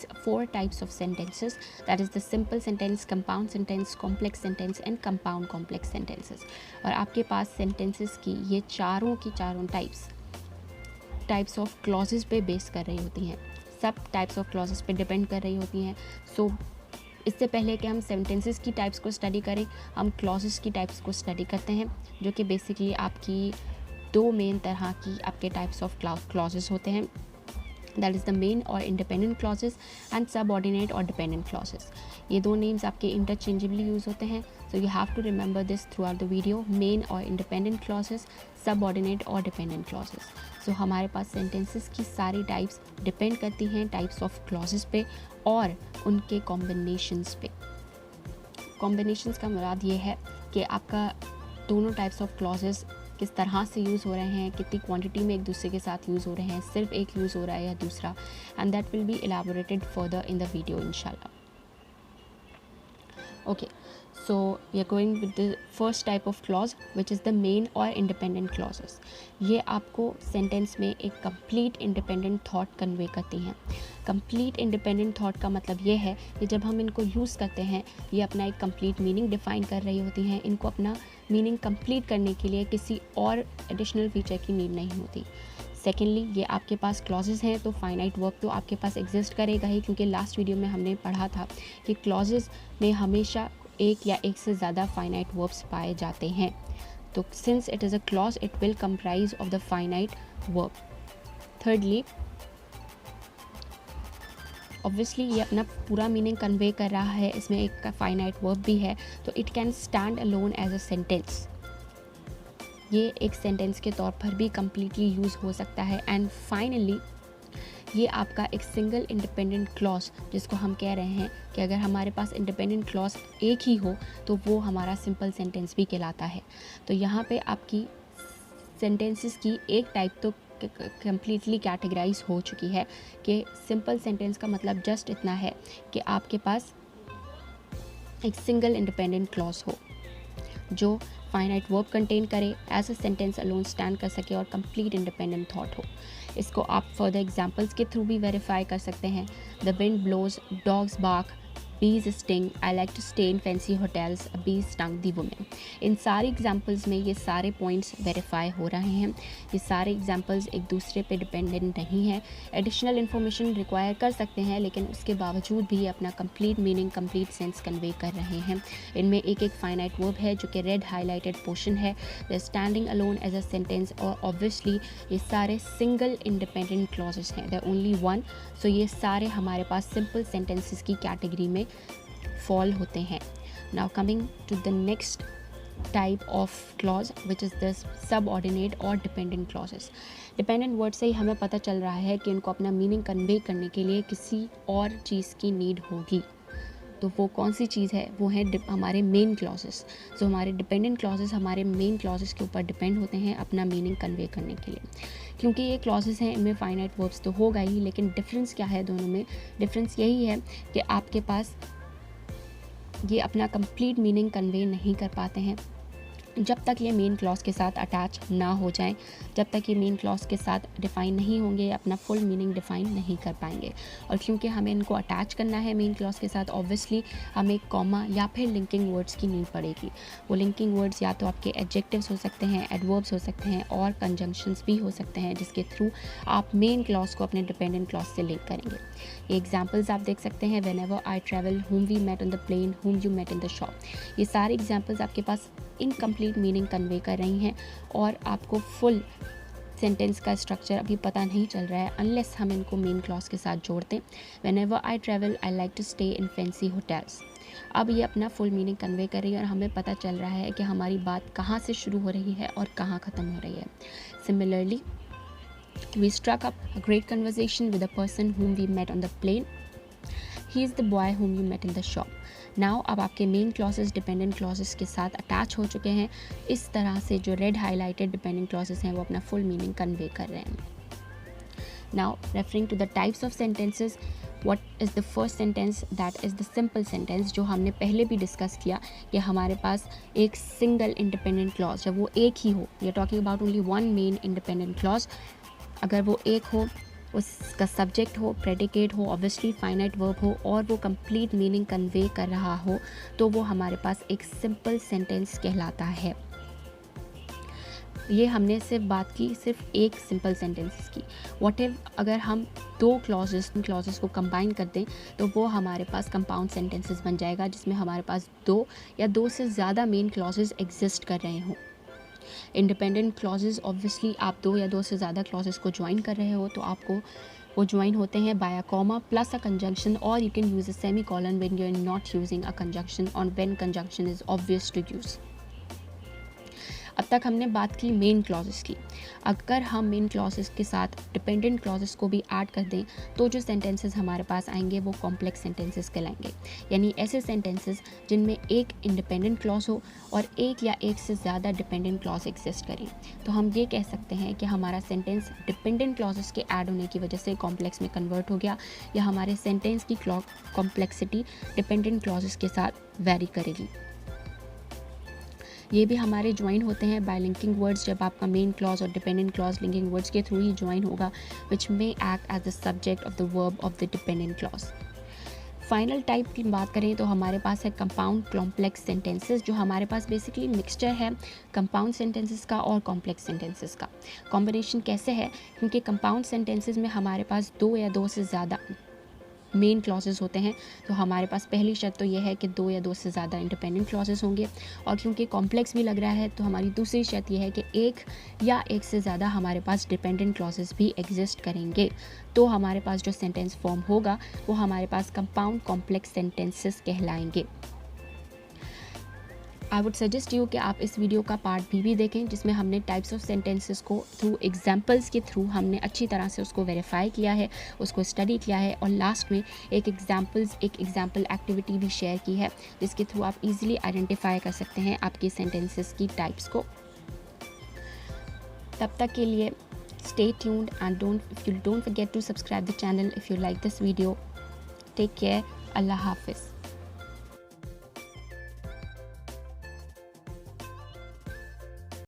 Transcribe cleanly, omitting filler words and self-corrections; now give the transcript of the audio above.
these 4 types of sentences, that is the simple sentence, compound sentence, complex sentence and compound complex sentences. और आपके पास sentences की ये चारों की चारों टाइप्स ऑफ क्लॉजेस पे बेस कर रही होती हैं, सब टाइप्स ऑफ क्लॉजेस पे डिपेंड कर रही होती हैं. सो इससे पहले कि हम सेंटेंसेस की टाइप्स को स्टडी करें, हम क्लॉजेस की टाइप्स को स्टडी करते हैं, जो कि बेसिकली आपकी 2 मेन तरह की आपके टाइप्स ऑफ क्लॉजेस होते हैं. दैट इज़ द मेन और इंडिपेंडेंट क्लॉजेस एंड सबऑर्डिनेट और डिपेंडेंट क्लॉजेस. ये 2 नेम्स आपके इंटरचेंजेबली यूज़ होते हैं. So you have to remember this throughout the video. Main और इंडिपेंडेंट क्लॉजेस, सबऑर्डिनेट और डिपेंडेंट क्लॉजेस. सो हमारे पास सेंटेंसेस की सारी टाइप्स डिपेंड करती हैं टाइप्स ऑफ क्लॉजेस पे और उनके कॉम्बिनेशंस पे. कॉम्बिनेशंस का मुराद ये है कि आपका दोनों टाइप्स ऑफ क्लॉजेस किस तरह से यूज़ हो रहे हैं, कितनी क्वांटिटी में एक दूसरे के साथ यूज़ हो रहे हैं, सिर्फ एक यूज़ हो रहा है या दूसरा, and that will be elaborated further in the video इंशाल्लाह. Okay, so we are going with the first type of clause which is the main or independent clauses. ये आपको सेंटेंस में एक कंप्लीट इंडिपेंडेंट थॉट कन्वे करती हैं. Complete independent thought का मतलब ये है कि जब हम इनको यूज़ करते हैं ये अपना एक कंप्लीट मीनिंग डिफ़ाइन कर रही होती हैं. इनको अपना मीनिंग कंप्लीट करने के लिए किसी और एडिशनल फीचर की नीड नहीं होती. सेकेंडली, ये आपके पास क्लॉजेज़ हैं तो फाइनाइट वर्ब तो आपके पास एग्जिस्ट करेगा ही, क्योंकि लास्ट वीडियो में हमने पढ़ा था कि क्लॉजेज़ में हमेशा एक या एक से ज़्यादा फाइनाइट वर्ब्स पाए जाते हैं. तो since it is a clause it will comprise of the finite verb. Thirdly, obviously ये अपना पूरा मीनिंग कन्वे कर रहा है, इसमें एक फाइनाइट वर्ब भी है, तो it can stand alone as a sentence. ये एक सेंटेंस के तौर पर भी कम्प्लीटली यूज़ हो सकता है. एंड फाइनली ये आपका एक सिंगल इंडिपेंडेंट क्लॉज, जिसको हम कह रहे हैं कि अगर हमारे पास इंडिपेंडेंट क्लॉज एक ही हो तो वो हमारा सिंपल सेंटेंस भी कहलाता है. तो यहाँ पे आपकी सेंटेंसेस की एक टाइप तो कम्प्लीटली कैटेगराइज हो चुकी है कि सिंपल सेंटेंस का मतलब जस्ट इतना है कि आपके पास एक सिंगल इंडिपेंडेंट क्लॉज हो जो फाइनाइट वर्ब कंटेन करे, as a sentence alone stand कर सके और कंप्लीट इंडिपेंडेंट थॉट हो. इसको आप फर्दर एग्जांपल्स के थ्रू भी वेरीफाई कर सकते हैं. The wind blows, dogs bark, bees sting, I like to stay in fancy hotels, a bee stung the woman. इन सारे एग्जाम्पल्स में ये सारे पॉइंट्स वेरीफाई हो रहे हैं. ये सारे एग्जाम्पल्स एक दूसरे पे डिपेंडेंट नहीं हैं. एडिशनल इन्फॉर्मेशन रिक्वायर कर सकते हैं, लेकिन उसके बावजूद भी अपना complete meaning, complete sense convey कर रहे हैं. इनमें एक एक फाइनाइट वर्ब है जो कि रेड हाईलाइटेड पोर्शन है. The standing alone as a sentence, और ऑब्वियसली ये सारे सिंगल इंडिपेंडेंट क्लॉजेस हैं, द ओनली वन. सो ये सारे हमारे पास सिंपल सेंटेंसेस की कैटेगरी में फॉल होते हैं. Now coming to the next type of clause which is the subordinate और डिपेंडेंट क्लॉजेस. डिपेंडेंट वर्ड से ही हमें पता चल रहा है कि इनको अपना मीनिंग कन्वे करने के लिए किसी और चीज़ की नीड होगी. तो वो कौन सी चीज़ है? वो है हमारे मेन क्लॉजेस. सो हमारे डिपेंडेंट क्लॉजेस हमारे मेन क्लॉजेस के ऊपर डिपेंड होते हैं अपना मीनिंग कन्वे करने के लिए. क्योंकि ये क्लॉजेस हैं, इनमें फाइनाइट वर्ब्स तो होगा ही, लेकिन डिफरेंस क्या है दोनों में? डिफरेंस यही है कि आपके पास ये अपना कंप्लीट मीनिंग कन्वे नहीं कर पाते हैं जब तक ये मेन क्लॉज के साथ अटैच ना हो जाएं. जब तक ये मेन क्लॉज के साथ डिफ़ाइन नहीं होंगे, अपना फुल मीनिंग डिफ़ाइन नहीं कर पाएंगे. और क्योंकि हमें इनको अटैच करना है मेन क्लॉज के साथ, ऑब्वियसली हमें कॉमा या फिर लिंकिंग वर्ड्स की नीड पड़ेगी. वो लिंकिंग वर्ड्स या तो आपके एडजेक्टिव्स हो सकते हैं, एडवर्ब्स हो सकते हैं, और कंजंक्शंस भी हो सकते हैं, जिसके थ्रू आप मेन क्लॉज को अपने डिपेंडेंट क्लॉज से लिंक करेंगे. ये एग्जाम्पल्स आप देख सकते हैं. Whenever I travel, whom we met on the plane, whom you met in the shop. ये सारे एग्जाम्पल्स आपके पास इनकम्प्लीट मीनिंग कन्वे कर रही हैं और आपको फुल सेंटेंस का स्ट्रक्चर अभी पता नहीं चल रहा है अनलेस हम इनको मेन क्लॉज के साथ जोड़ते. Whenever I travel, I like to stay in fancy hotels. अब ये अपना फुल मीनिंग कन्वे कर रही है और हमें पता चल रहा है कि हमारी बात कहाँ से शुरू हो रही है और कहाँ ख़त्म हो रही है. Similarly, we struck up a great conversation with a person whom we met on the plane. He is the boy whom you met in the shop. Now अब आपके मेन क्लॉजेस डिपेंडेंट क्लॉजेस के साथ attach हो चुके हैं. इस तरह से जो रेड हाईलाइटेड डिपेंडेंट क्लॉजेस हैं वो अपना फुल मीनिंग कन्वे कर रहे हैं. Now referring to the types of sentences, what is the first sentence? That is the simple sentence, जो हमने पहले भी डिस्कस किया कि हमारे पास एक सिंगल इंडिपेंडेंट क्लॉज, जब वो एक ही हो, we are talking about only one main independent clause. अगर वो एक हो उसका सब्जेक्ट हो, प्रेडिकेट हो, ऑब्वियसली फाइनाइट वर्ब हो और वो कंप्लीट मीनिंग कन्वे कर रहा हो, तो वो हमारे पास एक सिंपल सेंटेंस कहलाता है। ये हमने सिर्फ बात की सिर्फ एक सिंपल सेंटेंसेस की। व्हाट इफ अगर हम दो क्लॉजेस को कंबाइन कर दें तो वो हमारे पास कंपाउंड सेंटेंसेस बन जाएगा, जिसमें हमारे पास दो या दो से ज़्यादा मेन क्लॉजेस एग्जिस्ट कर रहे हों। इंडिपेंडेंट क्लॉजेस, ऑब्वियसली आप दो या दो से ज़्यादा क्लॉजेस को ज्वाइन कर रहे हो तो आपको वो ज्वाइन होते हैं by a comma plus a conjunction, और you can use a semicolon when you are not using a conjunction और when conjunction is obvious to use. अब तक हमने बात की मेन क्लॉजेस की। अगर हम मेन क्लॉजेस के साथ डिपेंडेंट क्लॉजेस को भी ऐड कर दें तो जो सेंटेंसेस हमारे पास आएंगे वो कॉम्प्लेक्स सेंटेंसेस कहलाएंगे, यानी ऐसे सेंटेंसेस जिनमें एक इंडिपेंडेंट क्लॉज हो और एक या एक से ज़्यादा डिपेंडेंट क्लॉज एग्जिस्ट करें। तो हम ये कह सकते हैं कि हमारा सेंटेंस डिपेंडेंट क्लॉजेस के ऐड होने की वजह से कॉम्प्लेक्स में कन्वर्ट हो गया, या हमारे सेंटेंस की कॉम्प्लेक्सिटी डिपेंडेंट क्लॉजेस के साथ वेरी करेगी। ये भी हमारे ज्वाइन होते हैं बाय लिंकिंग वर्ड्स, जब आपका मेन क्लॉज और डिपेंडेंट क्लॉज लिंकिंग वर्ड्स के थ्रू ही ज्वाइन होगा, which may act as the subject of the verb of the dependent clause. Final type की बात करें तो हमारे पास है कंपाउंड कॉम्प्लेक्स सेंटेंसेस, जो हमारे पास बेसिकली मिक्सचर है कंपाउंड सेंटेंसेस का और कॉम्प्लेक्स सेंटेंसेस का। कॉम्बिनेशन कैसे है, क्योंकि कंपाउंड सेंटेंसेस में हमारे पास दो या दो से ज़्यादा मेन क्लॉजेस होते हैं, तो हमारे पास पहली शर्त तो यह है कि दो या दो से ज़्यादा इंडिपेंडेंट क्लॉजेस होंगे, और क्योंकि कॉम्प्लेक्स भी लग रहा है तो हमारी दूसरी शर्त यह है कि एक या एक से ज़्यादा हमारे पास डिपेंडेंट क्लॉजेस भी एग्जिस्ट करेंगे, तो हमारे पास जो सेंटेंस फॉर्म होगा वो हमारे पास कंपाउंड कॉम्प्लेक्स सेंटेंसेस कहलाएंगे। आई वुड सजेस्ट यू कि आप इस वीडियो का पार्ट भी देखें, जिसमें हमने टाइप्स ऑफ सेंटेंसेस को थ्रू एग्जांपल्स के थ्रू हमने अच्छी तरह से उसको वेरीफाई किया है, उसको स्टडी किया है, और लास्ट में एक एग्जाम्पल एक्टिविटी भी शेयर की है, जिसके थ्रू आप इजीली आइडेंटिफाई कर सकते हैं आपकी सेंटेंसेस की टाइप्स को। तब तक के लिए stay tuned and don't forget to subscribe the channel if you like this video. Take care. Allah Hafiz.